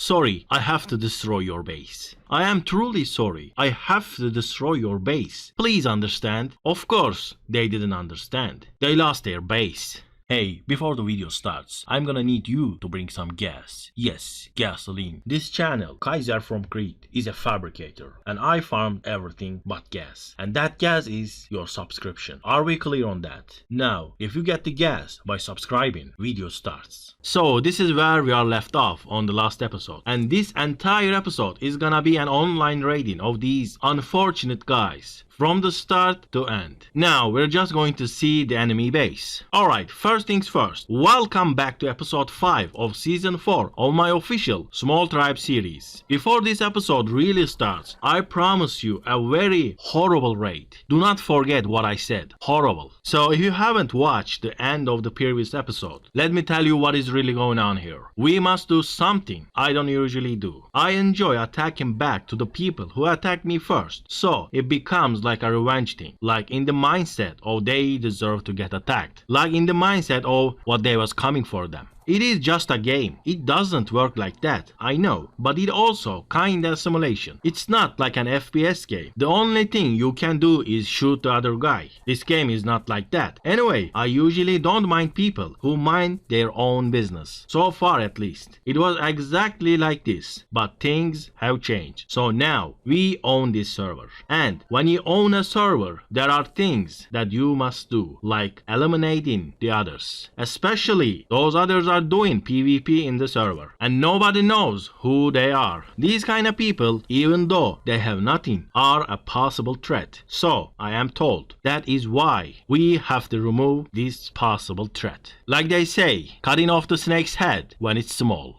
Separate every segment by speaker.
Speaker 1: Sorry, I have to destroy your base. I am truly sorry. I have to destroy your base. Please understand. Of course, they didn't understand. They lost their base. Hey, before the video starts, I'm gonna need you to bring some gas. Yes, gasoline. This channel, Kaizer from Crete, is a fabricator, and I farmed everything but gas. And that gas is your subscription. Are we clear on that? Now, if you get the gas by subscribing, video starts. So this is where we are left off on the last episode. And this entire episode is gonna be an online raiding of these unfortunate guys. From the start to end. Now we're just going to see the enemy base. Alright, first things first. Welcome back to episode 5 of season 4 of my official Small Tribe series. Before this episode really starts, I promise you a very horrible raid. Do not forget what I said. Horrible. So if you haven't watched the end of the previous episode, let me tell you what is really going on here. We must do something I don't usually do. I enjoy attacking back to the people who attacked me first. So it becomes like a revenge thing, like in the mindset of they deserve to get attacked, like in the mindset of what they was coming for them. It is just a game. It doesn't work like that, I know, but it also kinda simulation. It's not like an FPS game. The only thing you can do is shoot the other guy. This game is not like that. Anyway, I usually don't mind people who mind their own business. So far at least. It was exactly like this, but things have changed. So now, we own this server. And when you own a server, there are things that you must do, like eliminating the others. Especially those others are doing PvP in the server and nobody knows who they are. These kind of people, even though they have nothing, are a possible threat. So I am told that is why we have to remove this possible threat. Like they say, cutting off the snake's head when it's small.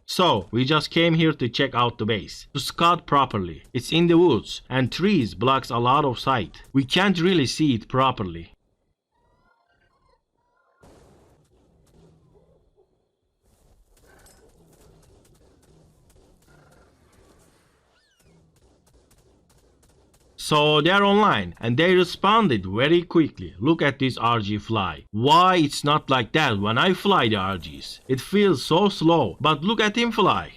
Speaker 1: So, we just came here to check out the base, to scout properly. It's in the woods and trees blocks a lot of sight. We can't really see it properly. So they're online and they responded very quickly. Look at this RG fly. Why it's not like that when I fly the RGs? It feels so slow, but look at him fly.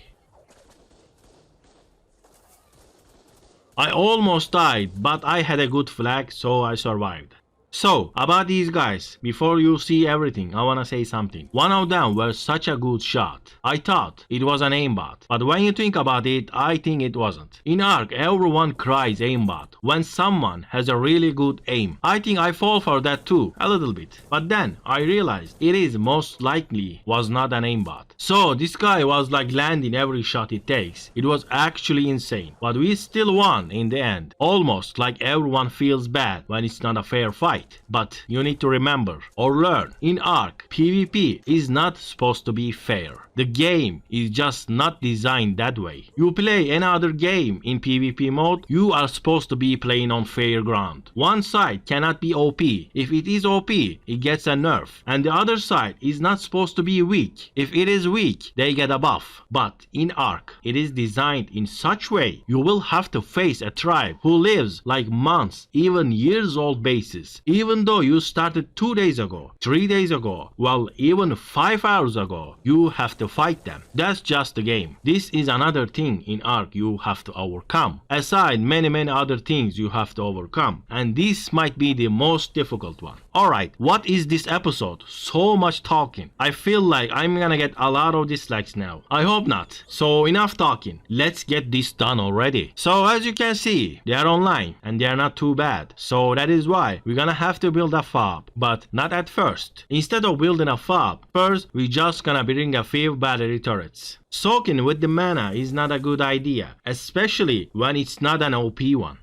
Speaker 1: I almost died, but I had a good flag, so I survived. So, about these guys, before you see everything, I wanna say something. One of them was such a good shot. I thought it was an aimbot, but when you think about it, I think it wasn't. In ARK, everyone cries aimbot when someone has a really good aim. I think I fall for that too, a little bit. But then, I realized it is most likely was not an aimbot. So, this guy was like landing every shot it takes. It was actually insane. But we still won in the end. Almost like everyone feels bad when it's not a fair fight. But you need to remember or learn, in ARK, PvP is not supposed to be fair. The game is just not designed that way. You play any other game in PvP mode, you are supposed to be playing on fair ground. One side cannot be OP. If it is OP, it gets a nerf. And the other side is not supposed to be weak. If it is weak, they get a buff. But in ARK, it is designed in such way you will have to face a tribe who lives like months, even years old bases. Even though you started 2 days ago, 3 days ago, well, even 5 hours ago, you have to fight them. That's just the game. This is another thing in ARK you have to overcome. Aside many other things you have to overcome. And this might be the most difficult one. Alright, what is this episode? So much talking. I feel like I'm gonna get a lot of dislikes now. I hope not. So enough talking. Let's get this done already. So as you can see, they are online and they are not too bad. So that is why we're gonna have to build a fob, but not at first. Instead of building a fob, first we just gonna bring a few battery turrets. Soaking with the mana is not a good idea, especially when it's not an OP one.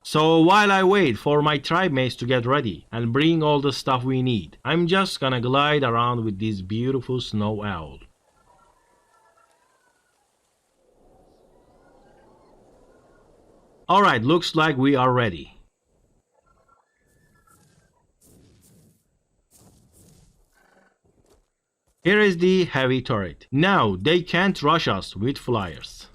Speaker 1: So while I wait for my tribe mates to get ready and bring all the stuff we need, I'm just gonna glide around with this beautiful snow owl. Alright, looks like we are ready. Here is the heavy turret. Now they can't rush us with flyers.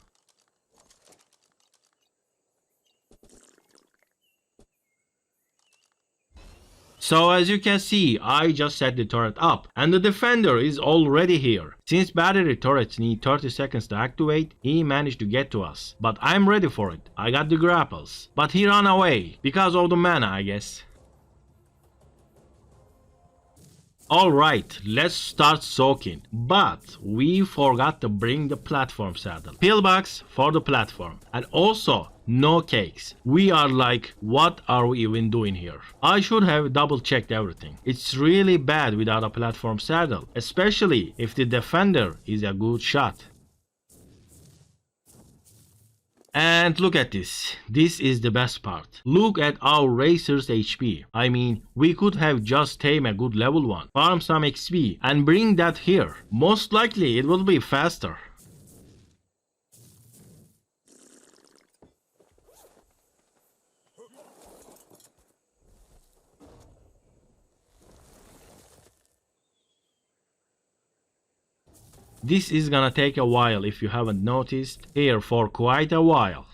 Speaker 1: So as you can see, I just set the turret up and the defender is already here. Since battery turrets need 30 seconds to activate, he managed to get to us. But I'm ready for it. I got the grapples. But he ran away because of the mana, I guess. Alright, let's start soaking. But we forgot to bring the platform saddle. Pillbox for the platform. And also, no cakes. We are like, what are we even doing here? I should have double checked everything. It's really bad without a platform saddle. Especially if the defender is a good shot. And look at this. This is the best part. Look at our racer's HP. I mean, we could have just tamed a good level 1, farm some XP, and bring that here. Most likely it will be faster. This is gonna take a while if you haven't noticed. Here for quite a while.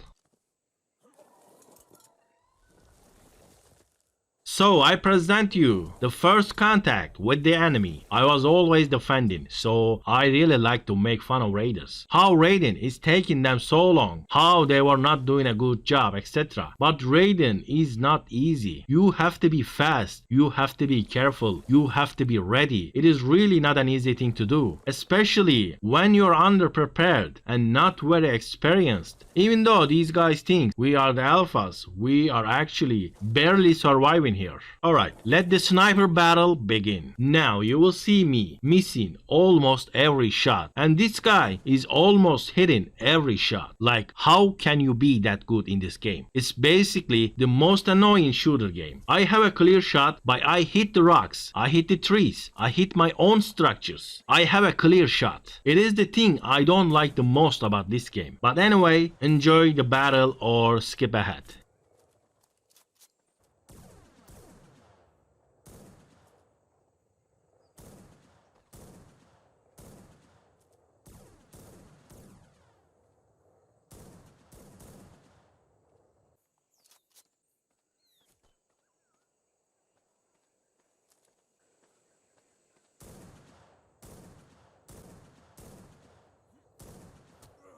Speaker 1: So I present you the first contact with the enemy. I was always defending, so I really like to make fun of raiders. How raiding is taking them so long, how they were not doing a good job, etc. But raiding is not easy. You have to be fast, you have to be careful, you have to be ready. It is really not an easy thing to do, especially when you're underprepared and not very experienced. Even though these guys think we are the alphas, we are actually barely surviving here. Alright, let the sniper battle begin. Now you will see me missing almost every shot, and this guy is almost hitting every shot. Like, how can you be that good in this game? It's basically the most annoying shooter game. I have a clear shot, but I hit the rocks, I hit the trees, I hit my own structures. I have a clear shot. It is the thing I don't like the most about this game. But anyway, enjoy the battle or skip ahead.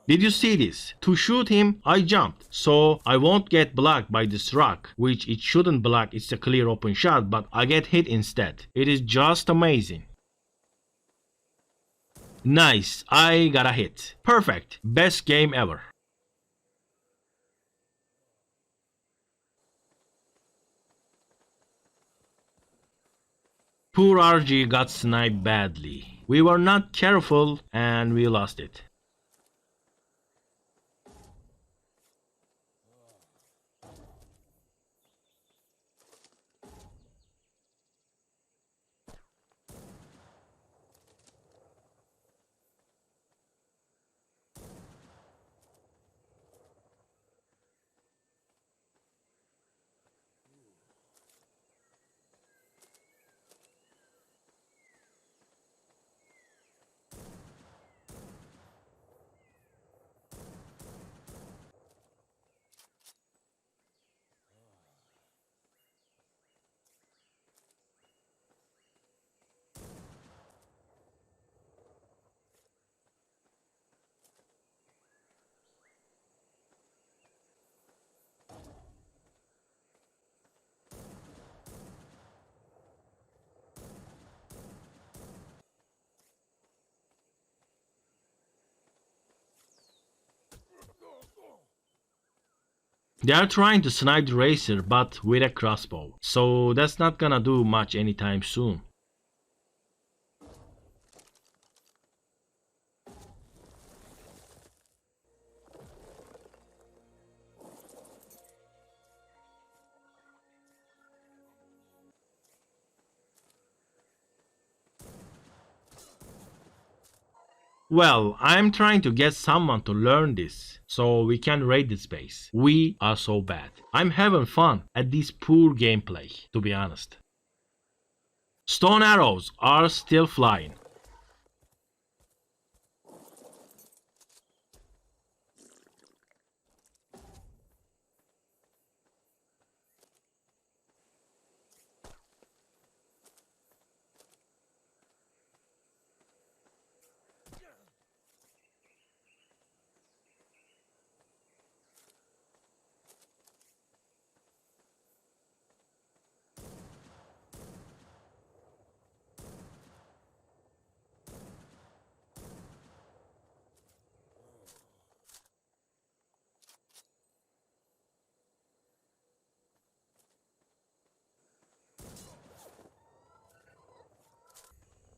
Speaker 1: Did you see this? To shoot him, I jumped, so I won't get blocked by this rock, which it shouldn't block, it's a clear open shot, but I get hit instead. It is just amazing. Nice, I got a hit. Perfect, best game ever. Poor RG got sniped badly. We were not careful and we lost it. They are trying to snipe the racer but with a crossbow, so that's not gonna do much anytime soon. Well, I'm trying to get someone to learn this, so we can raid this base. We are so bad. I'm having fun at this poor gameplay, to be honest. Stone arrows are still flying.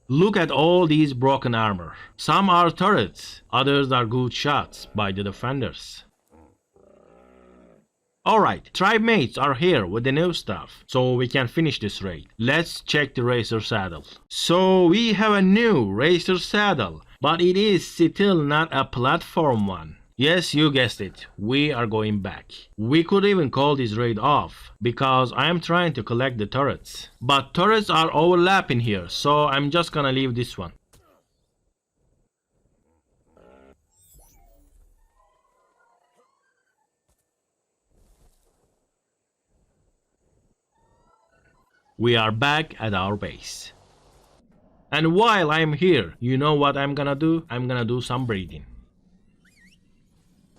Speaker 1: Look at all these broken armor. Some are turrets, others are good shots by the defenders. Alright, tribe mates are here with the new stuff, so we can finish this raid. Let's check the racer saddle. So we have a new racer saddle, but it is still not a platform one. Yes, you guessed it, we are going back. We could even call this raid off, because I am trying to collect the turrets. But turrets are overlapping here, so I'm just gonna leave this one. We are back at our base. And while I'm here, you know what I'm gonna do? I'm gonna do some breeding.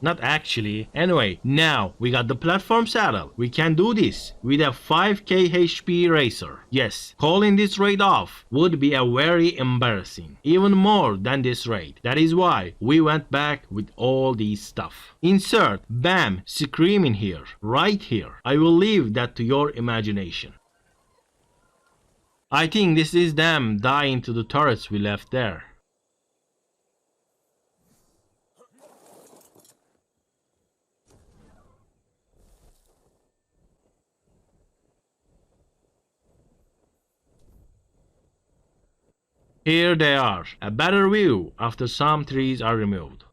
Speaker 1: Not actually. Anyway, now we got the platform saddle. We can do this with a 5k HP racer. Yes, calling this raid off would be a very embarrassing. Even more than this raid. That is why we went back with all these stuff. Insert BAM screaming here, right here. I will leave that to your imagination. I think this is them dying to the turrets we left there. Here they are, a better view after some trees are removed.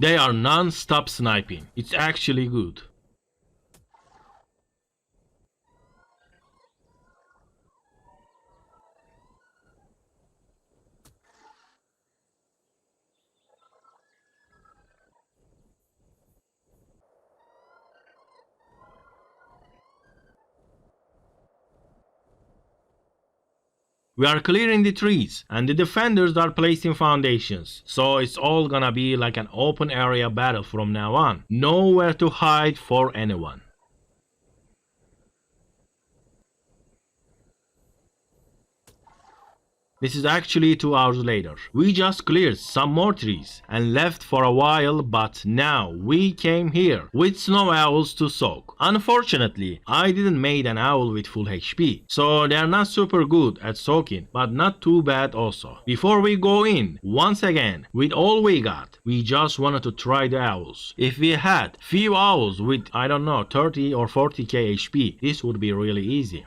Speaker 1: They are non-stop sniping. It's actually good. We are clearing the trees, and the defenders are placing foundations, so it's all gonna be like an open area battle from now on. Nowhere to hide for anyone. This is actually 2 hours later. We just cleared some more trees and left for a while, but now we came here with snow owls to soak. Unfortunately, I didn't make an owl with full HP, so they are not super good at soaking, but not too bad also. Before we go in, once again, with all we got, we just wanted to try the owls. If we had few owls with, I don't know, 30 or 40k HP, this would be really easy.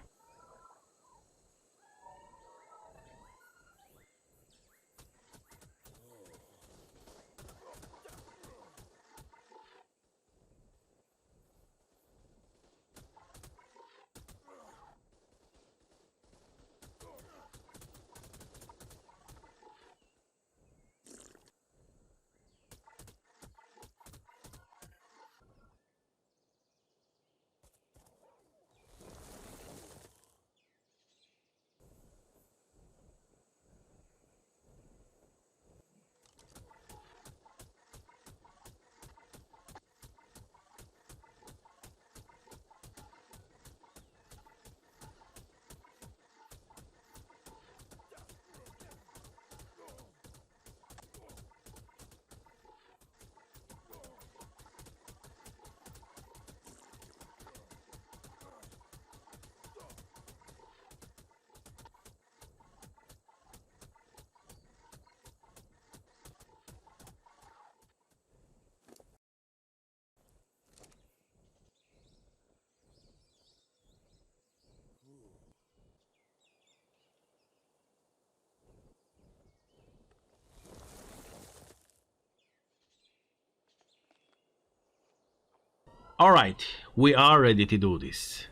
Speaker 1: Alright, we are ready to do this.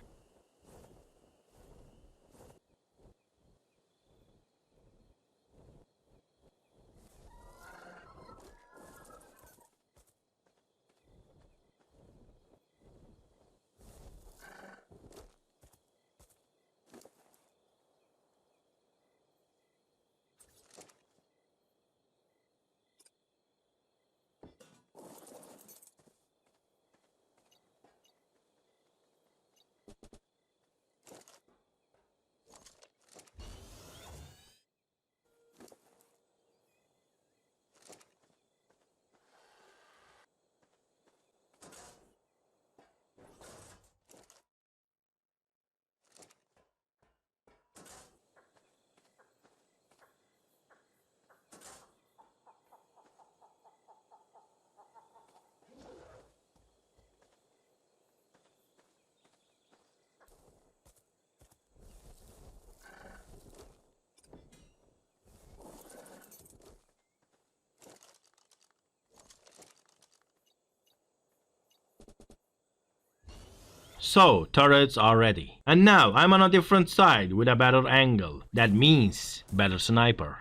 Speaker 1: So, turrets are ready. And now I'm on a different side with a better angle. That means better sniper.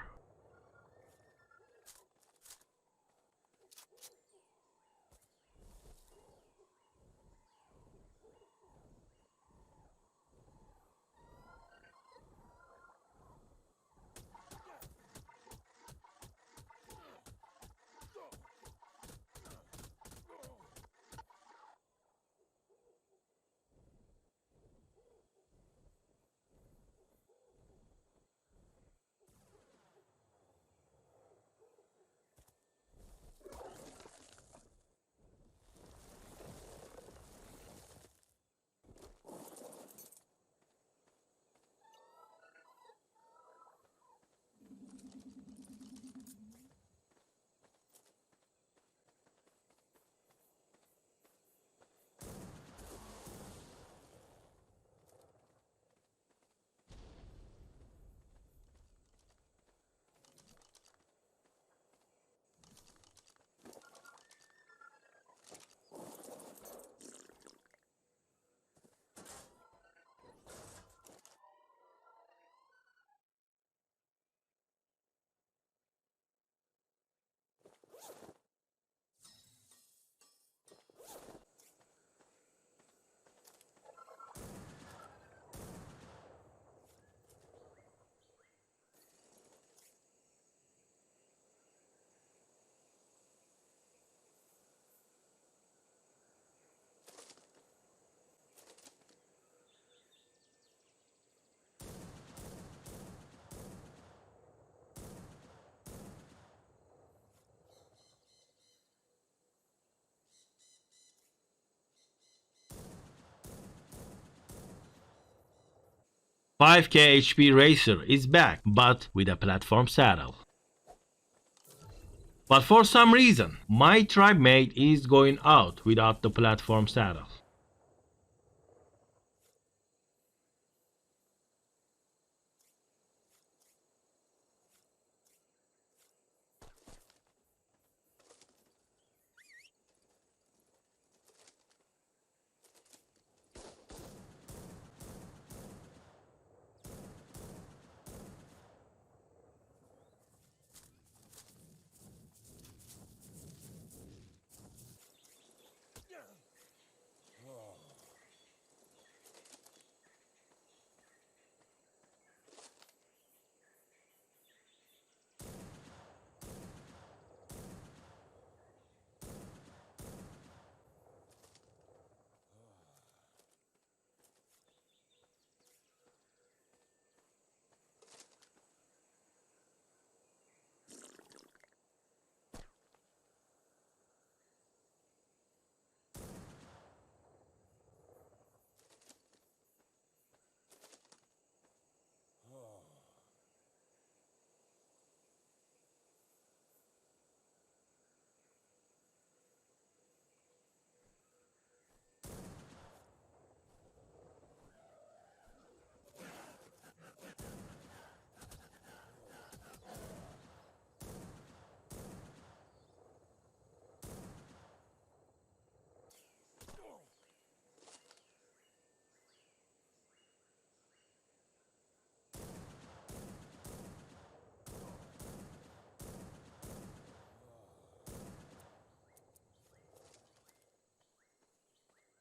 Speaker 1: "5k HP Racer is back, but with a platform saddle. But for some reason, my tribe mate is going out without the platform saddle.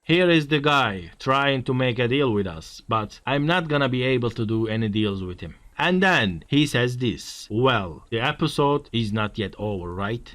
Speaker 1: Here is the guy trying to make a deal with us, but I'm not gonna be able to do any deals with him. And then he says this. Well, the episode is not yet over, right?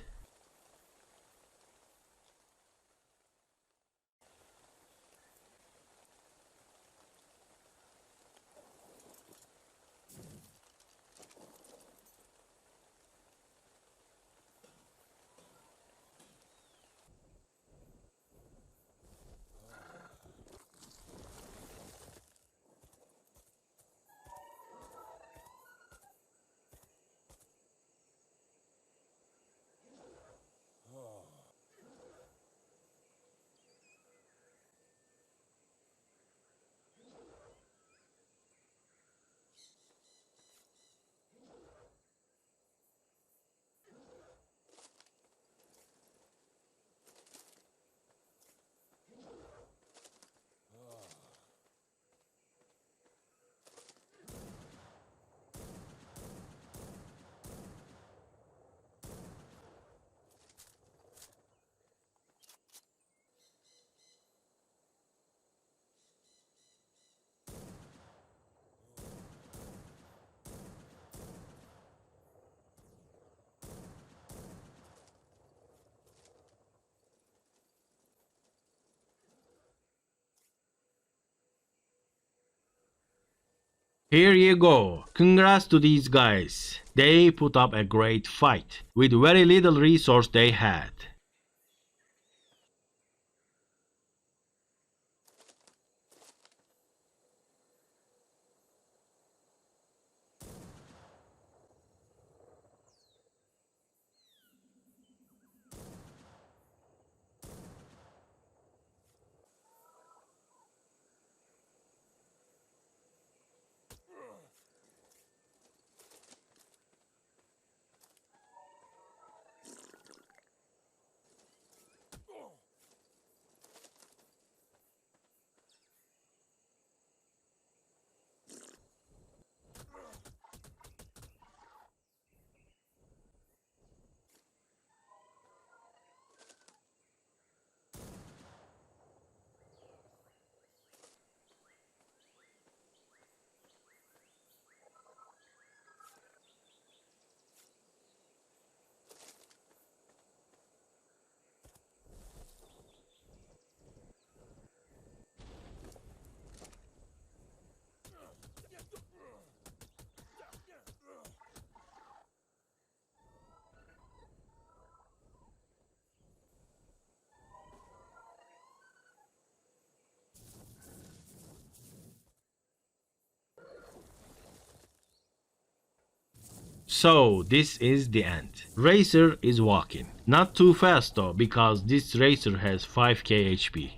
Speaker 1: Here you go. Congrats to these guys. They put up a great fight with very little resource they had. So this is the end. Racer is walking. Not too fast though, because this racer has 5k HP.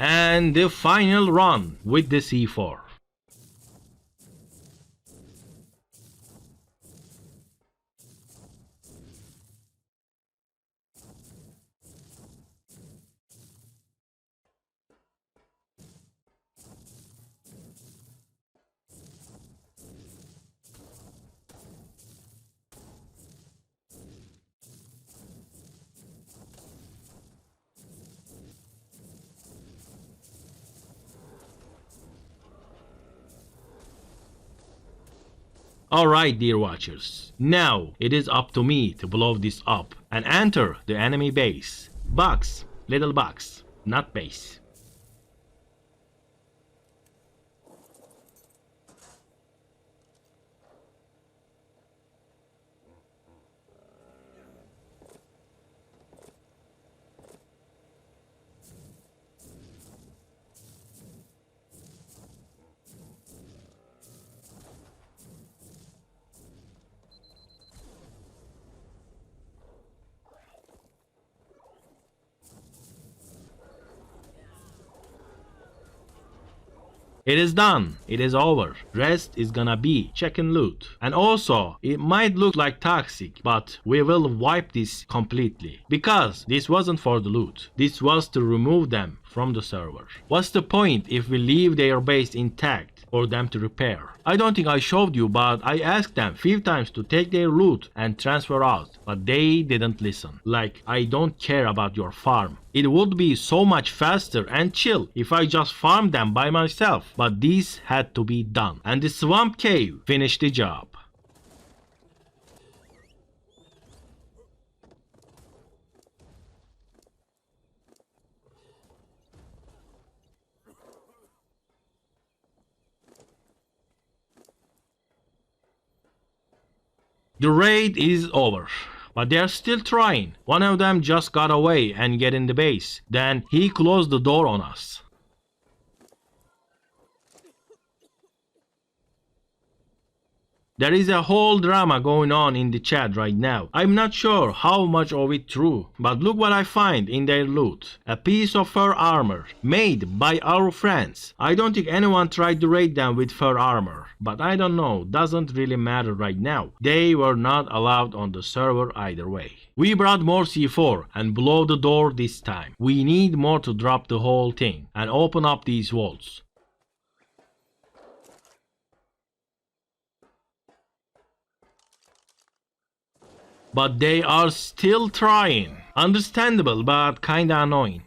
Speaker 1: And the final run with the C4. Alright, dear watchers, now it is up to me to blow this up and enter the enemy base. Box, little box, not base. It is done. It is over. Rest is gonna be check and loot. And also, it might look like toxic, but we will wipe this completely. Because this wasn't for the loot. This was to remove them from the server. What's the point if we leave their base intact for them to repair? I don't think I showed you, but I asked them few times to take their loot and transfer out, but they didn't listen. Like, I don't care about your farm. It would be so much faster and chill if I just farmed them by myself, but this had to be done. And the swamp cave finished the job. The raid is over, but they're still trying. One of them just got away and get in the base. Then he closed the door on us. There is a whole drama going on in the chat right now. I'm not sure how much of it true, but look what I find in their loot. A piece of fur armor, made by our friends. I don't think anyone tried to raid them with fur armor, but I don't know, doesn't really matter right now. They were not allowed on the server either way. We brought more C4 and blow the door this time. We need more to drop the whole thing and open up these vaults. But they are still trying. Understandable, but kinda annoying.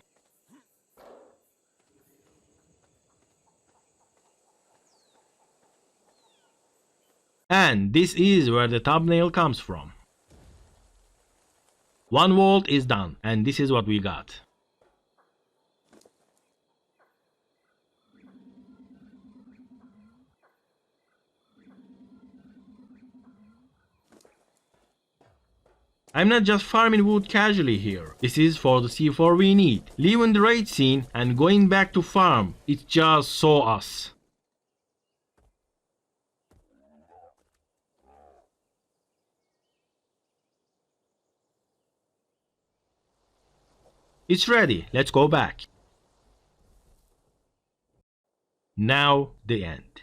Speaker 1: And this is where the thumbnail comes from. One vault is done, and this is what we got. I'm not just farming wood casually here. This is for the C4 we need. Leaving the raid scene and going back to farm. It's just so us. It's ready. Let's go back. Now the end.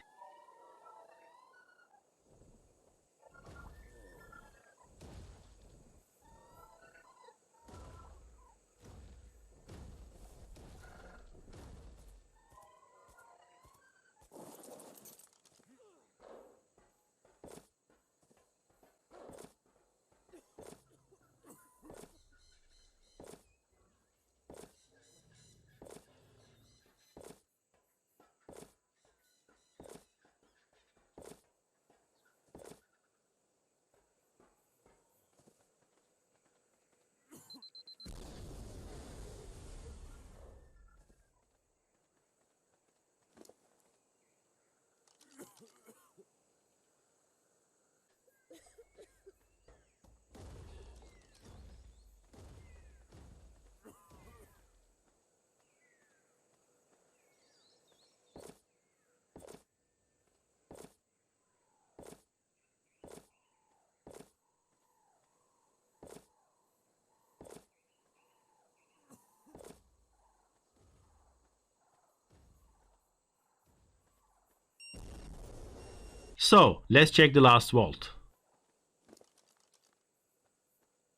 Speaker 1: So, let's check the last vault.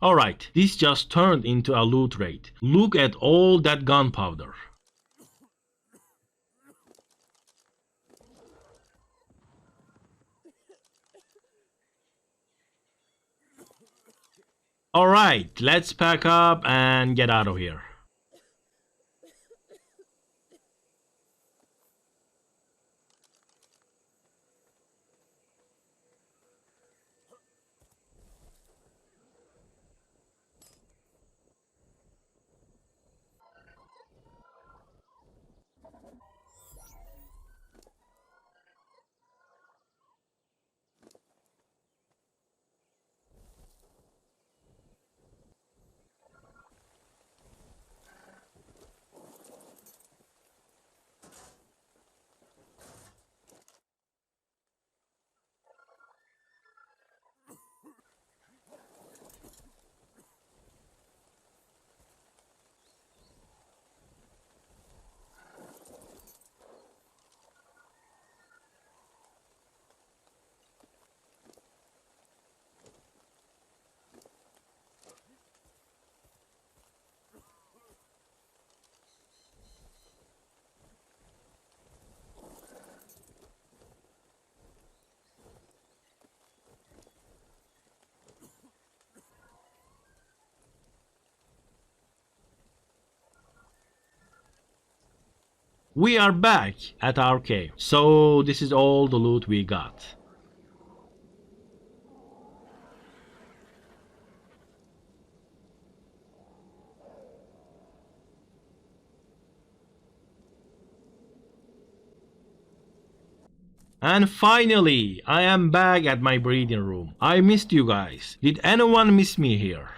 Speaker 1: Alright, this just turned into a loot raid. Look at all that gunpowder. Alright, let's pack up and get out of here. We are back at ARK, so this is all the loot we got. And finally, I am back at my breeding room. I missed you guys. Did anyone miss me here?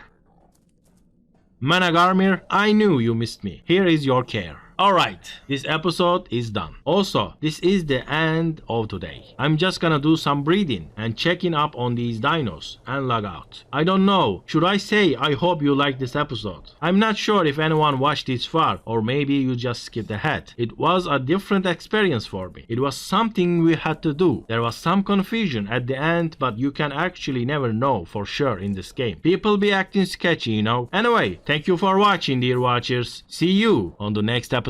Speaker 1: Managarmir, I knew you missed me. Here is your care. Alright, this episode is done. Also, this is the end of today. I'm just gonna do some breathing and checking up on these dinos and log out. I don't know, should I say I hope you liked this episode? I'm not sure if anyone watched this far, or maybe you just skipped ahead. It was a different experience for me. It was something we had to do. There was some confusion at the end, but you can actually never know for sure in this game. People be acting sketchy, you know. Anyway, thank you for watching, dear watchers. See you on the next episode.